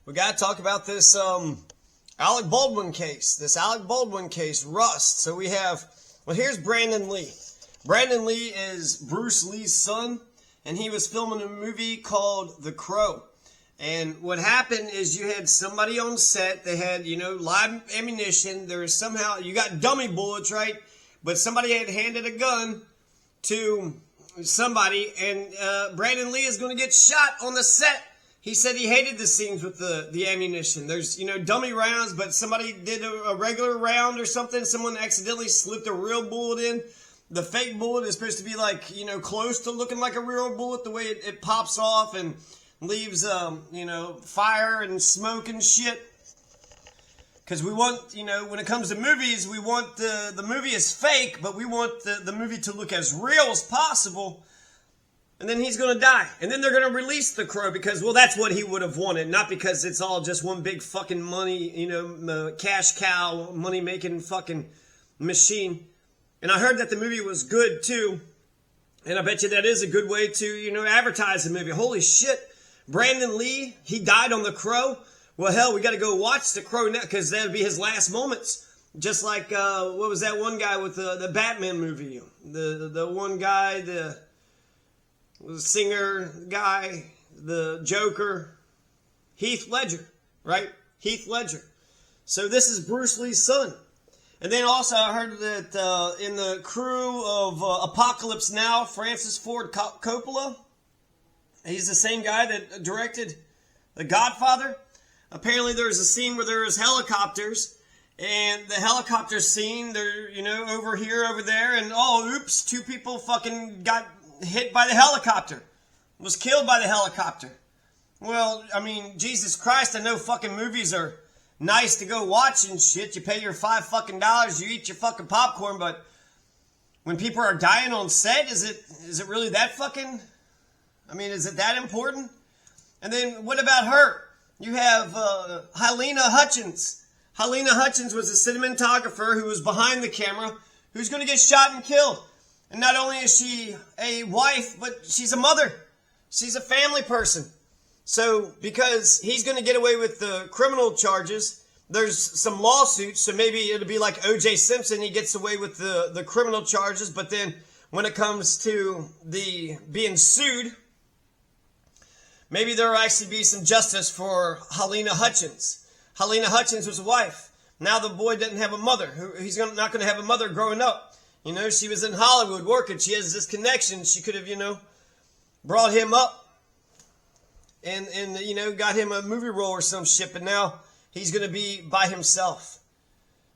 We got to talk about this Alec Baldwin case. This Alec Baldwin case, Rust. So we have, well, here's Brandon Lee. Brandon Lee is Bruce Lee's son, and he was filming a movie called The Crow. And what happened is you had somebody on set. They had, live ammunition. There was somehow, you got dummy bullets, right? But somebody had handed a gun to somebody, and Brandon Lee is going to get shot on the set. He said he hated the scenes with the ammunition. There's, dummy rounds, but somebody did a regular round or something. Someone accidentally slipped a real bullet in. The fake bullet is supposed to be like, close to looking like a real bullet, the way it pops off and leaves, fire and smoke and shit. Because we want, when it comes to movies, we want the movie is fake, but we want the movie to look as real as possible. And then he's going to die. And then they're going to release The Crow because, well, that's what he would have wanted. Not because it's all just one big fucking money, cash cow, money-making fucking machine. And I heard that the movie was good, too. And I bet you that is a good way to, advertise the movie. Holy shit. Brandon Lee, he died on The Crow. Well, hell, we got to go watch The Crow now because that'll be his last moments. Just like, what was that one guy with the Batman movie? The one guy, the singer guy, the Joker, Heath Ledger, right? Heath Ledger. So this is Bruce Lee's son. And then also I heard that in the crew of Apocalypse Now, Francis Ford Coppola, he's the same guy that directed The Godfather. Apparently there's a scene where there was helicopters, and the helicopter scene, they're, over here, over there, and oops, two people fucking got hit by the helicopter, was killed by the helicopter. Well, I mean, Jesus Christ, I know fucking movies are nice to go watch and shit. You pay your $5 you eat your fucking popcorn, but when people are dying on set, is it really that fucking, is it that important? And then what about her? You have Helena Hutchins. Helena Hutchins was a cinematographer who was behind the camera, who's going to get shot and killed. And not only is she a wife, but she's a mother. She's a family person. So because he's going to get away with the criminal charges, there's some lawsuits. So maybe it'll be like O.J. Simpson. He gets away with the criminal charges. But then when it comes to the being sued, maybe there will actually be some justice for Helena Hutchins. Helena Hutchins was a wife. Now the boy doesn't have a mother. He's not going to have a mother growing up. She was in Hollywood working. She has this connection. She could have, brought him up and got him a movie role or some shit. But now he's going to be by himself.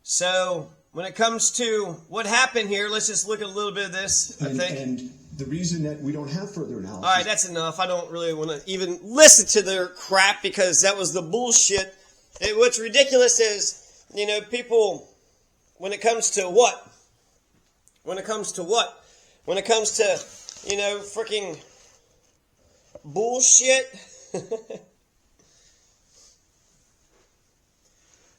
So when it comes to what happened here, let's just look at a little bit of this, I think. And the reason that we don't have further analysis. All right, that's enough. I don't really want to even listen to their crap because that was the bullshit. What's ridiculous is, people, when it comes to what? When it comes to what? When it comes to, freaking bullshit.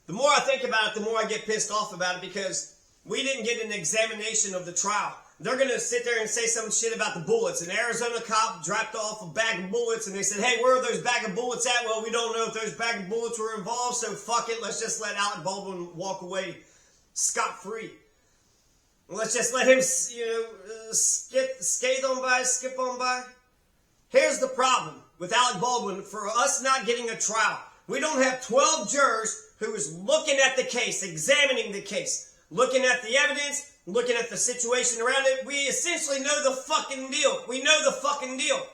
The more I think about it, the more I get pissed off about it because we didn't get an examination of the trial. They're going to sit there and say some shit about the bullets. An Arizona cop dropped off a bag of bullets and they said, hey, where are those bag of bullets at? Well, we don't know if those bag of bullets were involved, so fuck it. Let's just let Alec Baldwin walk away scot-free. Let's just let him, skip on by. Here's the problem with Alec Baldwin for us not getting a trial. We don't have 12 jurors who is looking at the case, examining the case, looking at the evidence, looking at the situation around it. We essentially know the fucking deal. We know the fucking deal.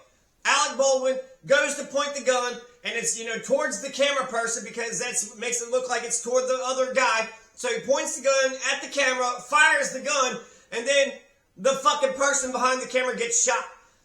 Alec Baldwin goes to point the gun, and it's, towards the camera person because that makes it look like it's toward the other guy. So he points the gun at the camera, fires the gun, and then the fucking person behind the camera gets shot.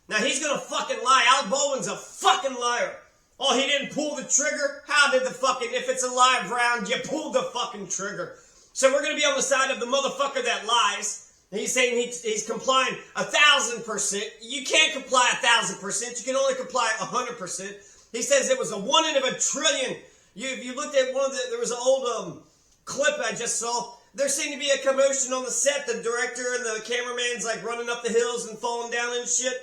Now he's gonna fucking lie. Alec Baldwin's a fucking liar. Oh, he didn't pull the trigger? How did if it's a live round, you pulled the fucking trigger? So we're gonna be on the side of the motherfucker that lies. And he's saying he's complying 1,000%. You can't comply 1,000%. You can only comply 100%. He says it was a 1 in a trillion. You looked at there was an old clip I just saw. There seemed to be a commotion on the set. The director and the cameraman's like running up the hills and falling down and shit.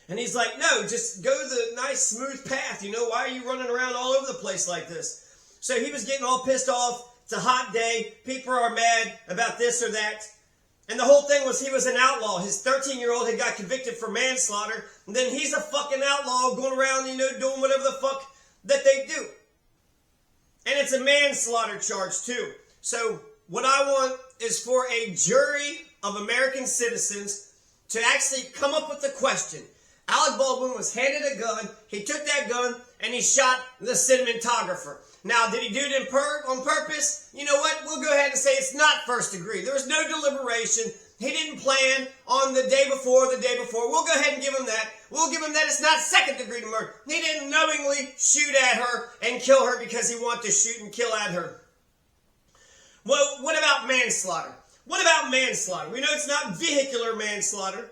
And he's like, no, just go the nice smooth path. Why are you running around all over the place like this. So he was getting all pissed off. It's a hot day. People are mad about this or that. And the whole thing was he was an outlaw. His 13-year-old had got convicted for manslaughter. And then he's a fucking outlaw going around, doing whatever the fuck that they do. And it's a manslaughter charge too. So what I want is for a jury of American citizens to actually come up with the question. Alec Baldwin was handed a gun. He took that gun and he shot the cinematographer. Now, did he do it on purpose? You know what? We'll go ahead and say it's not first degree. There was no deliberation. He didn't plan on the day before. We'll go ahead and give him that. We'll give him that it's not second degree murder. He didn't knowingly shoot at her and kill her because he wanted to shoot and kill at her. Well, what about manslaughter? What about manslaughter? We know it's not vehicular manslaughter,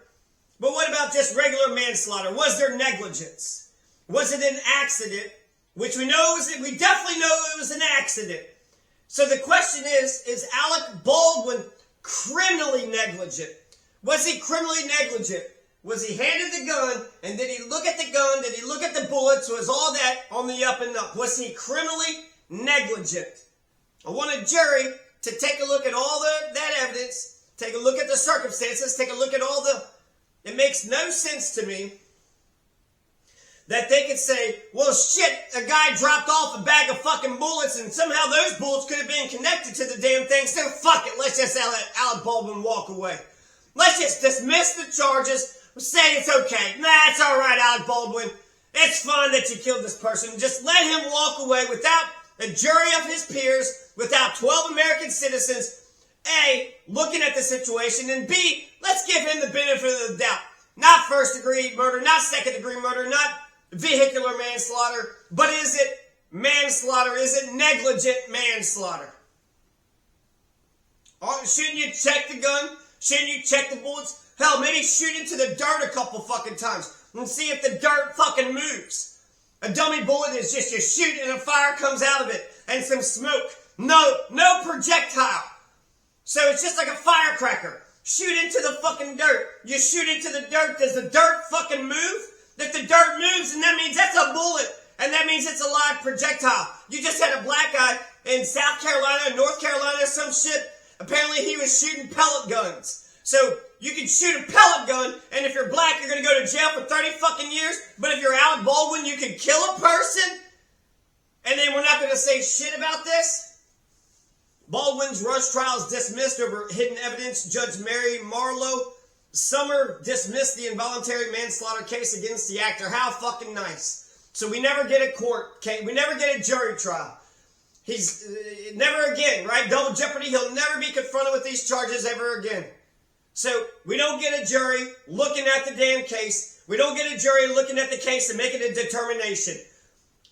but what about just regular manslaughter? Was there negligence? Was it an accident? Which we definitely know it was an accident. So the question is Alec Baldwin criminally negligent? Was he criminally negligent? Was he handed the gun, and did he look at the gun? Did he look at the bullets? Was all that on the up and up? Was he criminally negligent? I want a jury to take a look at all that evidence, take a look at the circumstances, take a look at all the... It makes no sense to me that they could say, well, shit, a guy dropped off a bag of fucking bullets and somehow those bullets could have been connected to the damn thing, so fuck it, let's just let Alec Baldwin walk away. Let's just dismiss the charges, say it's okay. Nah, it's alright, Alec Baldwin. It's fine that you killed this person. Just let him walk away without a jury of his peers, without 12 American citizens, A, looking at the situation, and B, let's give him the benefit of the doubt. Not first degree murder, not second degree murder, not vehicular manslaughter, but is it manslaughter? Is it negligent manslaughter? Or shouldn't you check the gun? Shouldn't you check the bullets? Hell, maybe shoot into the dirt a couple fucking times and see if the dirt fucking moves. A dummy bullet is just you shoot and a fire comes out of it and some smoke. No projectile. So it's just like a firecracker. Shoot into the fucking dirt. You shoot into the dirt. Does the dirt fucking move? If the dirt moves, and that means that's a bullet, and that means it's a live projectile. You just had a black guy in South Carolina, North Carolina, some shit. Apparently he was shooting pellet guns. So you can shoot a pellet gun, and if you're black, you're going to go to jail for 30 fucking years. But if you're Alec Baldwin, you can kill a person, and then we're not going to say shit about this? Baldwin's rush trial is dismissed over hidden evidence. Judge Mary Marlowe Summer dismissed the involuntary manslaughter case against the actor. How fucking nice. So we never get a court case. We never get a jury trial. He's never again, right? Double jeopardy. He'll never be confronted with these charges ever again. So we don't get a jury looking at the damn case. We don't get a jury looking at the case and making a determination.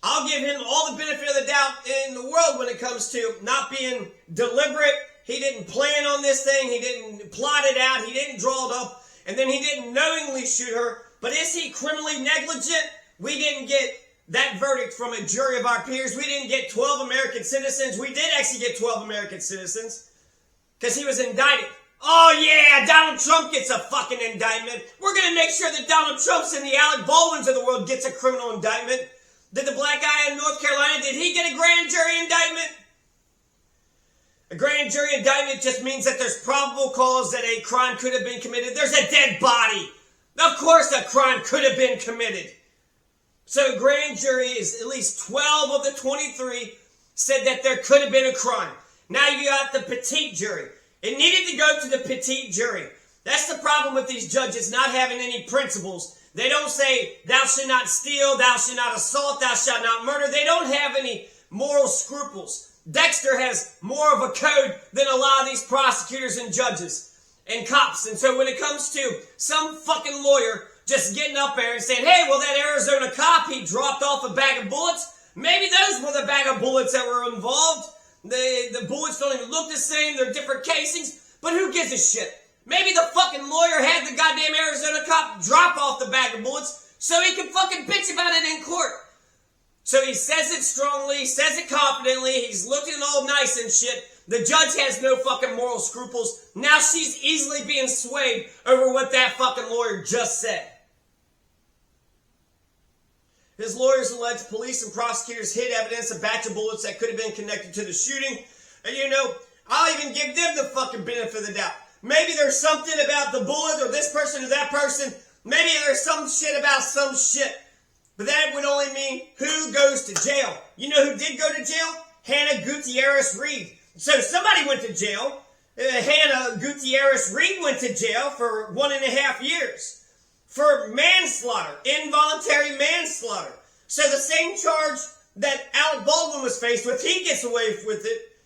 I'll give him all the benefit of the doubt in the world when it comes to not being deliberate. He didn't plan on this thing. He didn't plot it out. He didn't draw it up. And then he didn't knowingly shoot her. But is he criminally negligent? We didn't get that verdict from a jury of our peers. We didn't get 12 American citizens. We did actually get 12 American citizens because he was indicted. Oh yeah, Donald Trump gets a fucking indictment. We're going to make sure that Donald Trump's and the Alec Baldwins of the world gets a criminal indictment. Did the black guy in North Carolina, did he get a grand jury indictment? A grand jury indictment just means that there's probable cause that a crime could have been committed. There's a dead body. Of course a crime could have been committed. So grand jury is at least 12 of the 23 said that there could have been a crime. Now you got the petite jury. It needed to go to the petite jury. That's the problem with these judges not having any principles. They don't say, thou shalt not steal, thou shalt not assault, thou shalt not murder. They don't have any moral scruples. Dexter has more of a code than a lot of these prosecutors and judges and cops. And so when it comes to some fucking lawyer just getting up there and saying, hey, well, that Arizona cop, he dropped off a bag of bullets. Maybe those were the bag of bullets that were involved. The bullets don't even look the same. They're different casings. But who gives a shit? Maybe the fucking lawyer had the goddamn Arizona cop drop off the bag of bullets so he can fucking bitch about it in court. So he says it strongly, says it confidently, he's looking all nice and shit. The judge has no fucking moral scruples. Now she's easily being swayed over what that fucking lawyer just said. His lawyers alleged police and prosecutors hid evidence, a batch of bullets that could have been connected to the shooting. And I'll even give them the fucking benefit of the doubt. Maybe there's something about the bullet or this person or that person. Maybe there's some shit about some shit. But that would only mean who goes to jail. You know who did go to jail? Hannah Gutierrez Reed. So somebody went to jail. Hannah Gutierrez Reed went to jail for 1.5 years for manslaughter, involuntary manslaughter. So the same charge that Alec Baldwin was faced with, he gets away with it,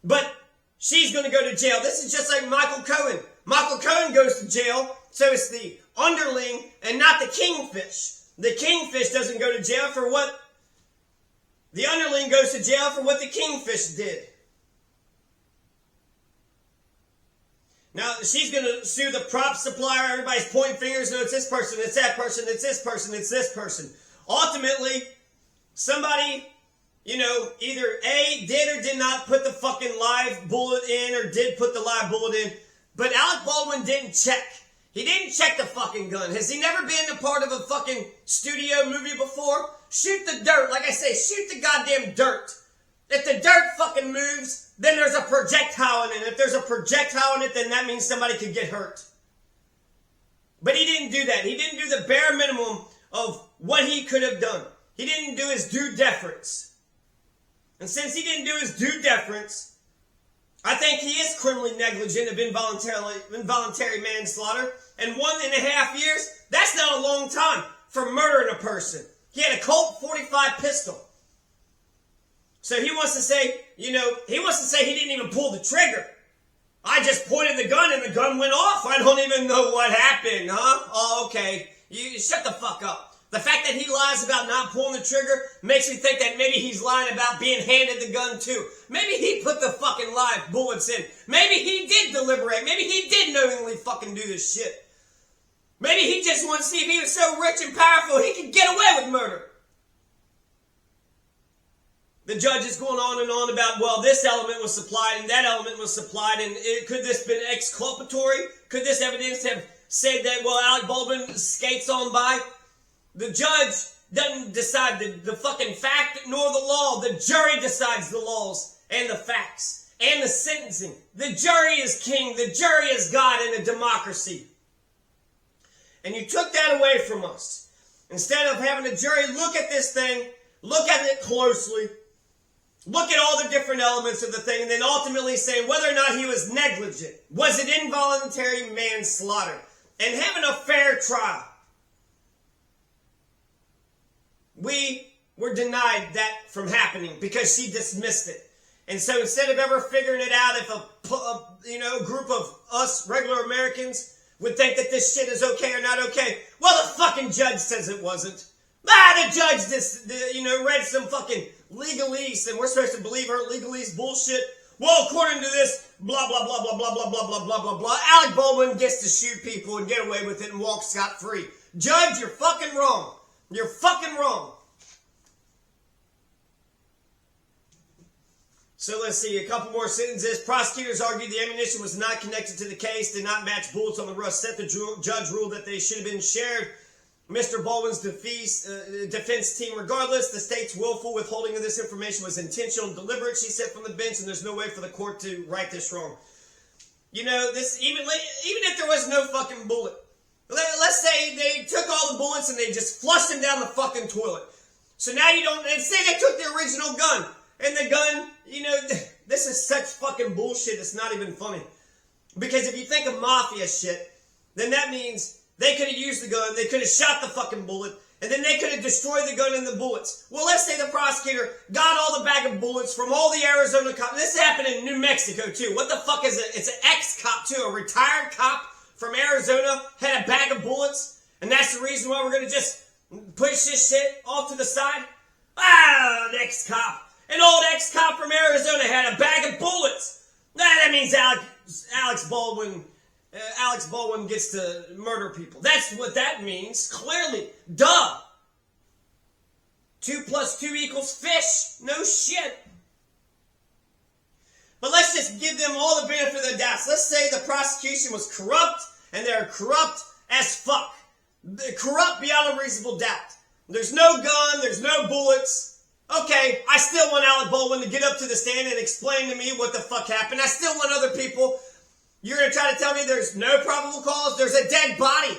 but she's going to go to jail. This is just like Michael Cohen. Michael Cohen goes to jail, so it's the underling and not the kingfish. The kingfish doesn't go to jail for what the underling goes to jail for what the kingfish did. Now, she's going to sue the prop supplier. Everybody's pointing fingers. No, it's this person, it's that person, it's this person, it's this person. Ultimately, somebody, either A, did or did not put the fucking live bullet in or did put the live bullet in. But Alec Baldwin didn't check. He didn't check the fucking gun. Has he never been a part of a fucking studio movie before? Shoot the dirt. Like I say, shoot the goddamn dirt. If the dirt fucking moves, then there's a projectile in it. If there's a projectile in it, then that means somebody could get hurt. But he didn't do that. He didn't do the bare minimum of what he could have done. He didn't do his due deference. And since he didn't do his due deference, I think he is criminally negligent of involuntary manslaughter. And 1.5 years, that's not a long time for murdering a person. He had a Colt .45 pistol. So he wants to say, he didn't even pull the trigger. I just pointed the gun and the gun went off. I don't even know what happened, huh? Oh, okay. You shut the fuck up. The fact that he lies about not pulling the trigger makes me think that maybe he's lying about being handed the gun too. Maybe he put the fucking live bullets in. Maybe he did deliberate. Maybe he did knowingly fucking do this shit. Maybe he just wanted to see if he was so rich and powerful he could get away with murder. The judge is going on and on about, well, this element was supplied and that element was supplied, and could this have been exculpatory? Could this evidence have said that, well, Alec Baldwin skates on by? The judge doesn't decide the fucking fact nor the law. The jury decides the laws and the facts and the sentencing. The jury is king. The jury is God in a democracy. And you took that away from us. Instead of having the jury look at this thing, look at it closely, look at all the different elements of the thing, and then ultimately say whether or not he was negligent. Was it involuntary manslaughter? And having a fair trial. We were denied that from happening because she dismissed it. And so instead of ever figuring it out, if a group of us regular Americans would think that this shit is okay or not okay, well, the fucking judge says it wasn't. The judge read some fucking legalese, and we're supposed to believe her legalese bullshit. Well, according to this, blah, blah, blah, blah, blah, blah, blah, blah, blah, blah, blah, Alec Baldwin gets to shoot people and get away with it and walk scot-free. Judge, you're fucking wrong. You're fucking wrong. So let's see, a couple more sentences. Prosecutors argued the ammunition was not connected to the case, did not match bullets on the rust set. The judge ruled that they should have been shared. Mr. Baldwin's defense team, regardless, the state's willful withholding of this information was intentional and deliberate, she said from the bench, and there's no way for the court to right this wrong. This even if there was no fucking bullet, let's say they took all the bullets and they just flushed them down the fucking toilet. So now let's say they took the original gun, and the gun, this is such fucking bullshit, it's not even funny. Because if you think of mafia shit, then that means they could have used the gun, they could have shot the fucking bullet, and then they could have destroyed the gun and the bullets. Well, let's say the prosecutor got all the bag of bullets from all the Arizona cops. This happened in New Mexico, too. What the fuck is it? It's an ex-cop, too. A retired cop from Arizona had a bag of bullets, and that's the reason why we're going to just push this shit off to the side? An ex-cop. An old ex-cop from Arizona had a bag of bullets. That means Alex Baldwin gets to murder people. That's what that means. Clearly. Duh. 2 + 2 = fish. No shit. But let's just give them all the benefit of the doubt. Let's say the prosecution was corrupt, and they're corrupt as fuck. They're corrupt beyond a reasonable doubt. There's no gun, there's no bullets. Okay, I still want Alec Baldwin to get up to the stand and explain to me what the fuck happened. I still want other people. You're going to try to tell me there's no probable cause? There's a dead body.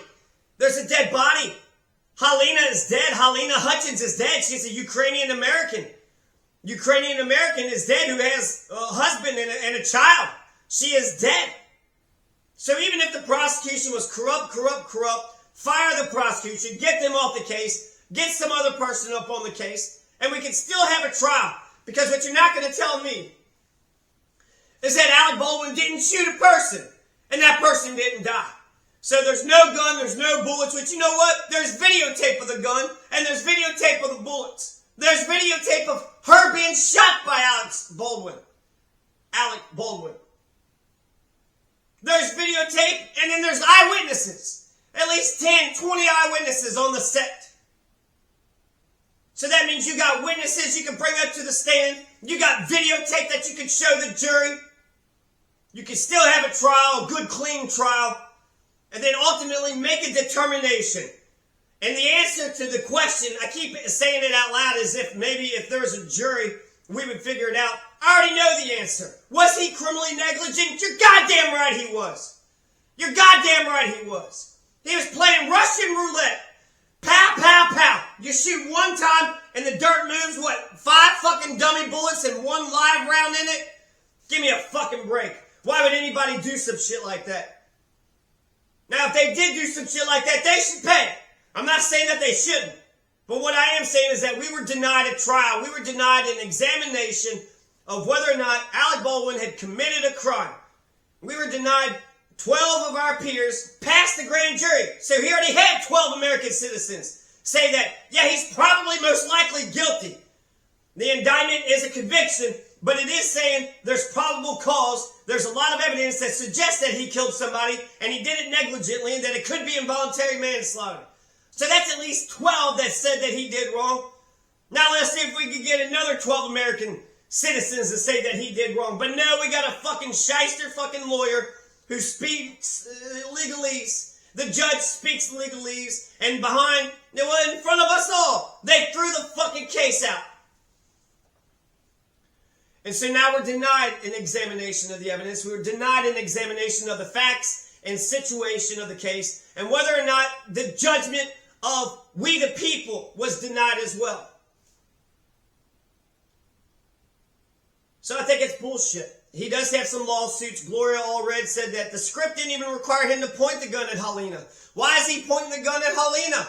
There's a dead body. Halina is dead. Halina Hutchins is dead. She's a Ukrainian American. Ukrainian American is dead who has a husband and a child. She is dead. So even if the prosecution was corrupt, fire the prosecution, get them off the case, get some other person up on the case, and we can still have a trial. Because what you're not going to tell me is that Alec Baldwin didn't shoot a person, and that person didn't die. So there's no gun, there's no bullets, which you know what? There's videotape of the gun, and there's videotape of the bullets. There's videotape of her being shot by Alec Baldwin. There's videotape, and then there's eyewitnesses. At least 10, 20 eyewitnesses on the set. So that means you got witnesses you can bring up to the stand. You got videotape that you can show the jury. You can still have a trial, a good, clean trial, and then ultimately make a determination. And the answer to the question, I keep saying it out loud as if maybe if there was a jury, we would figure it out. I already know the answer. Was he criminally negligent? You're goddamn right he was. You're goddamn right he was. He was playing Russian roulette. Pow, pow, pow. You shoot one time and the dirt moves, what, 5 fucking dummy bullets and 1 live round in it? Give me a fucking break. Why would anybody do some shit like that? Now, if they did do some shit like that, they should pay. I'm not saying that they shouldn't. But what I am saying is that we were denied a trial. We were denied an examination of whether or not Alec Baldwin had committed a crime. We were denied 12 of our peers past the grand jury. So he already had 12 American citizens say that, yeah, he's probably most likely guilty. The indictment is a conviction, but it is saying there's probable cause. There's a lot of evidence that suggests that he killed somebody and he did it negligently and that it could be involuntary manslaughter. So that's at least 12 that said that he did wrong. Now let's see if we can get another 12 American citizens to say that he did wrong. But no, we got a fucking shyster fucking lawyer who speaks legalese. The judge speaks legalese. And in front of us all, they threw the fucking case out. And so now we're denied an examination of the evidence. We were denied an examination of the facts and situation of the case. And whether or not the judgment of we the people was denied as well. So I think it's bullshit. He does have some lawsuits. Gloria Allred said that the script didn't even require him to point the gun at Halina. Why is he pointing the gun at Halina?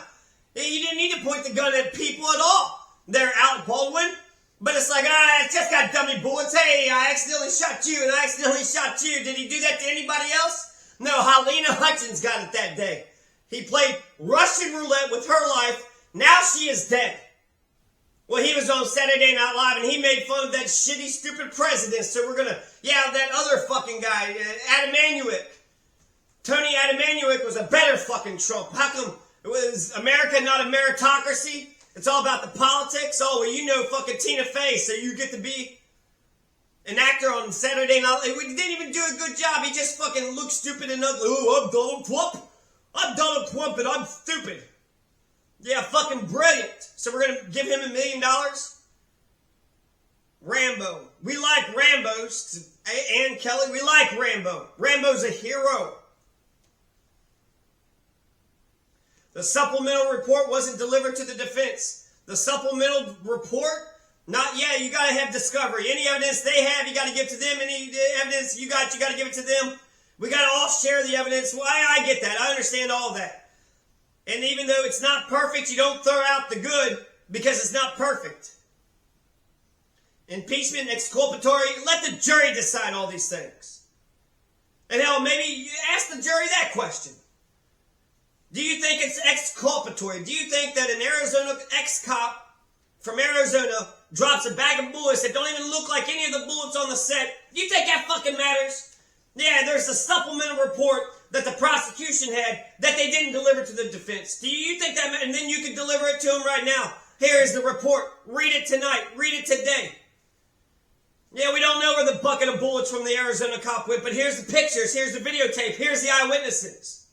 He didn't need to point the gun at people at all. They're Alec Baldwin. But it's like, I just got dummy bullets. Hey, I accidentally shot you and I accidentally shot you. Did he do that to anybody else? No, Halina Hutchins got it that day. He played Russian roulette with her life. Now she is dead. Well, he was on Saturday Night Live and he made fun of that shitty, stupid president. So we're gonna, that other fucking guy, Adamanuik. Tony Adamanuik was a better fucking Trump. How come it was America not a meritocracy? It's all about the politics. Oh, well, you know fucking Tina Fey, so you get to be an actor on Saturday Night Live. He didn't even do a good job. He just fucking looked stupid and ugly. Oh, I'm Donald Trump. I'm Donald Trump and I'm stupid. Yeah, fucking brilliant. So we're going to give him $1 million? Rambo. We like Rambos. Ann Kelly, we like Rambo. Rambo's a hero. The supplemental report wasn't delivered to the defense. The supplemental report, not yet. You got to have discovery. Any evidence they have, you got to give to them. Any evidence you got to give it to them. We got to all share the evidence. Well, I get that. I understand all that. And even though it's not perfect, you don't throw out the good because it's not perfect. Impeachment, exculpatory, let the jury decide all these things. And hell, maybe you ask the jury that question. Do you think it's exculpatory? Do you think that an Arizona ex-cop from Arizona drops a bag of bullets that don't even look like any of the bullets on the set? Do you think that fucking matters? Yeah, there's a supplemental report that the prosecution had that they didn't deliver to the defense. Do you think that matters? And then you can deliver it to them right now. Here is the report. Read it tonight. Read it today. Yeah, we don't know where the bucket of bullets from the Arizona cop went, but here's the pictures. Here's the videotape. Here's the eyewitnesses.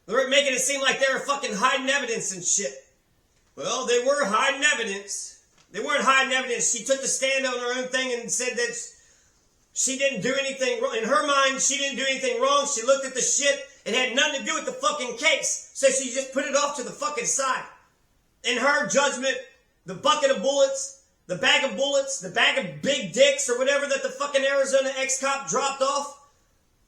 They're making it seem like they were fucking hiding evidence and shit. Well, they were hiding evidence. They weren't hiding evidence. She took the stand on her own thing and said that she didn't do anything wrong. In her mind, she didn't do anything wrong. She looked at the shit. It had nothing to do with the fucking case. So she just put it off to the fucking side. In her judgment, the bucket of bullets, the bag of bullets, the bag of big dicks or whatever that the fucking Arizona ex-cop dropped off,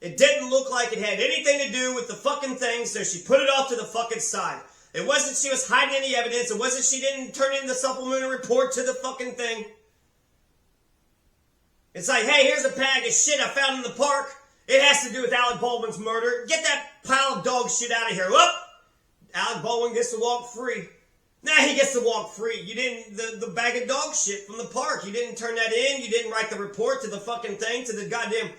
it didn't look like it had anything to do with the fucking thing, so she put it off to the fucking side. It wasn't she was hiding any evidence. It wasn't she didn't turn in the supplementary report to the fucking thing. It's like, hey, here's a bag of shit I found in the park. It has to do with Alec Baldwin's murder. Get that pile of dog shit out of here. Whoop! Alec Baldwin gets to walk free. Nah, he gets to walk free. You didn't, the bag of dog shit from the park. You didn't turn that in. You didn't write the report to the fucking thing, to the goddamn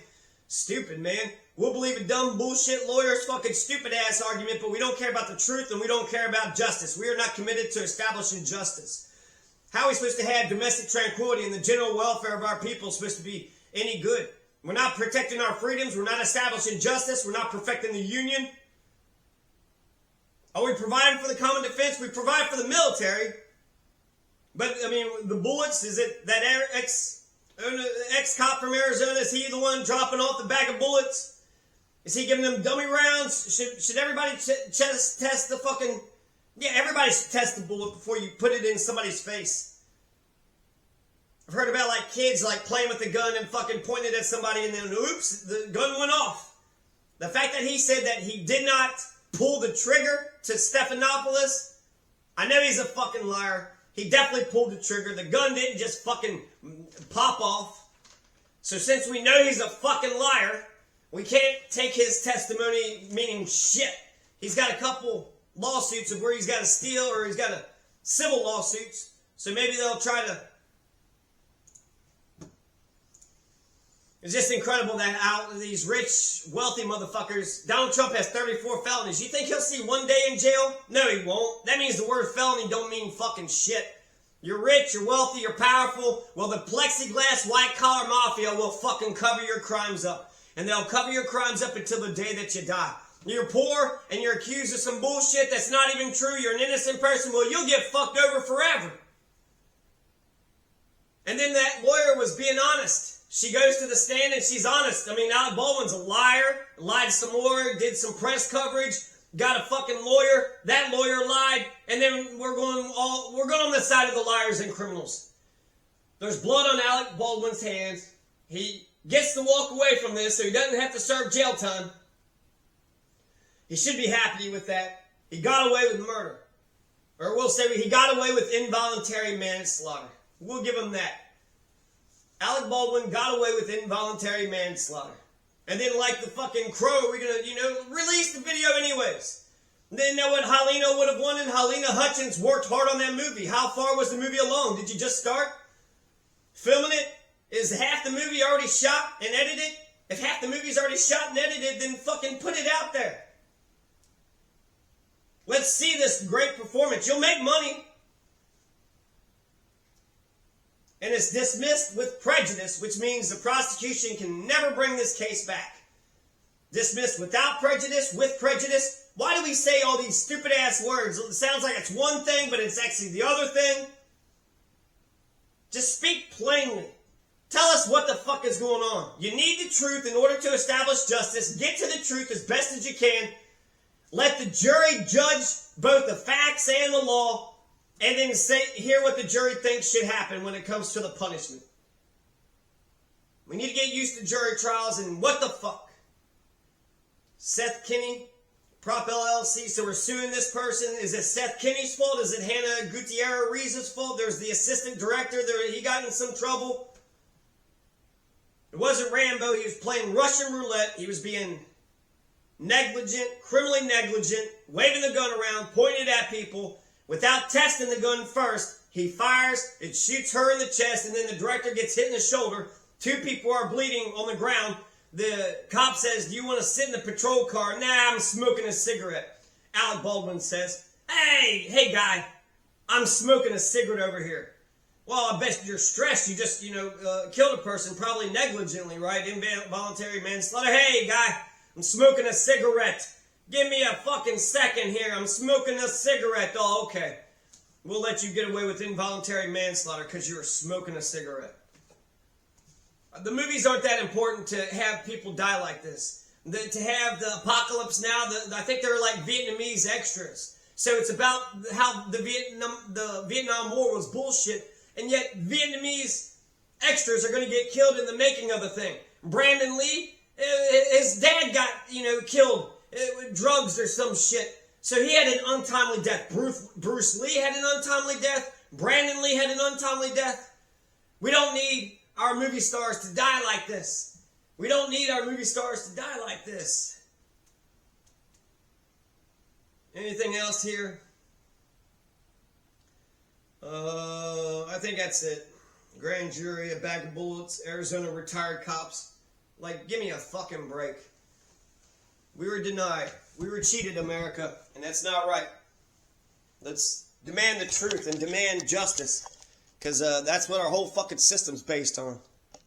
stupid, man. We'll believe a dumb bullshit lawyer's fucking stupid ass argument, but we don't care about the truth and we don't care about justice. We are not committed to establishing justice. How are we supposed to have domestic tranquility and the general welfare of our people supposed to be any good? We're not protecting our freedoms. We're not establishing justice. We're not perfecting the union. Are we providing for the common defense? We provide for the military. But, I mean, the bullets, is it that ex-cop from Arizona, is he the one dropping off the bag of bullets? Is he giving them dummy rounds? Should everybody test the fucking... Yeah, everybody should test the bullet before you put it in somebody's face. I've heard about, like, kids, like, playing with the gun and fucking pointing it at somebody and then, oops, the gun went off. The fact that he said that he did not pull the trigger to Stephanopoulos, I know he's a fucking liar. He definitely pulled the trigger. The gun didn't just fucking pop off. So since we know he's a fucking liar, we can't take his testimony meaning shit. He's got a couple lawsuits of where he's got to steal or he's got a civil lawsuits. So maybe they'll try to... It's just incredible that out of these rich, wealthy motherfuckers, Donald Trump has 34 felonies. You think he'll see one day in jail? No, he won't. That means the word felony don't mean fucking shit. You're rich, you're wealthy, you're powerful. Well, the plexiglass white-collar mafia will fucking cover your crimes up. And they'll cover your crimes up until the day that you die. You're poor and you're accused of some bullshit that's not even true. You're an innocent person. Well, you'll get fucked over forever. And then that lawyer was being honest. She goes to the stand and she's honest. I mean, Alec Baldwin's a liar, lied some more, did some press coverage, got a fucking lawyer. That lawyer lied, and then we're going on the side of the liars and criminals. There's blood on Alec Baldwin's hands. He gets to walk away from this, so he doesn't have to serve jail time. He should be happy with that. He got away with murder. Or we'll say he got away with involuntary manslaughter. We'll give him that. Alec Baldwin got away with involuntary manslaughter. And then like the fucking crow, we're going to, release the video anyways. And then you know what Helena would have wanted? Helena Hutchins worked hard on that movie. How far was the movie along? Did you just start filming it? Is half the movie already shot and edited? If half the movie's already shot and edited, then fucking put it out there. Let's see this great performance. You'll make money. And it's dismissed with prejudice, which means the prosecution can never bring this case back. Dismissed without prejudice, with prejudice. Why do we say all these stupid ass words? It sounds like it's one thing, but it's actually the other thing. Just speak plainly. Tell us what the fuck is going on. You need the truth in order to establish justice. Get to the truth as best as you can. Let the jury judge both the facts and the law. And then hear what the jury thinks should happen when it comes to the punishment. We need to get used to jury trials and what the fuck. Seth Kinney, Prop LLC, so we're suing this person. Is it Seth Kinney's fault? Is it Hannah Gutierrez's fault? There's the assistant director. He got in some trouble. It wasn't Rambo. He was playing Russian roulette. He was being negligent, criminally negligent, waving the gun around, pointing it at people. Without testing the gun first, he fires, it shoots her in the chest, and then the director gets hit in the shoulder. 2 people are bleeding on the ground. The cop says, do you want to sit in the patrol car? Nah, I'm smoking a cigarette. Alec Baldwin says, hey guy, I'm smoking a cigarette over here. Well, I bet you're stressed. You just, killed a person, probably negligently, right? Involuntary manslaughter. Hey guy, I'm smoking a cigarette. Give me a fucking second here. I'm smoking a cigarette. Oh, okay. We'll let you get away with involuntary manslaughter because you were smoking a cigarette. The movies aren't that important to have people die like this. To have the apocalypse now, I think they're like Vietnamese extras. So it's about how the Vietnam War was bullshit, and yet Vietnamese extras are going to get killed in the making of the thing. Brandon Lee, his dad got, killed with drugs or some shit. So he had an untimely death. Bruce Lee had an untimely death. Brandon Lee had an untimely death. We don't need our movie stars to die like this. We don't need our movie stars to die like this. Anything else here? I think that's it. Grand jury, a bag of bullets, Arizona retired cops. Like, give me a fucking break. We were denied. We were cheated, America, and that's not right. Let's demand the truth and demand justice, because that's what our whole fucking system's based on.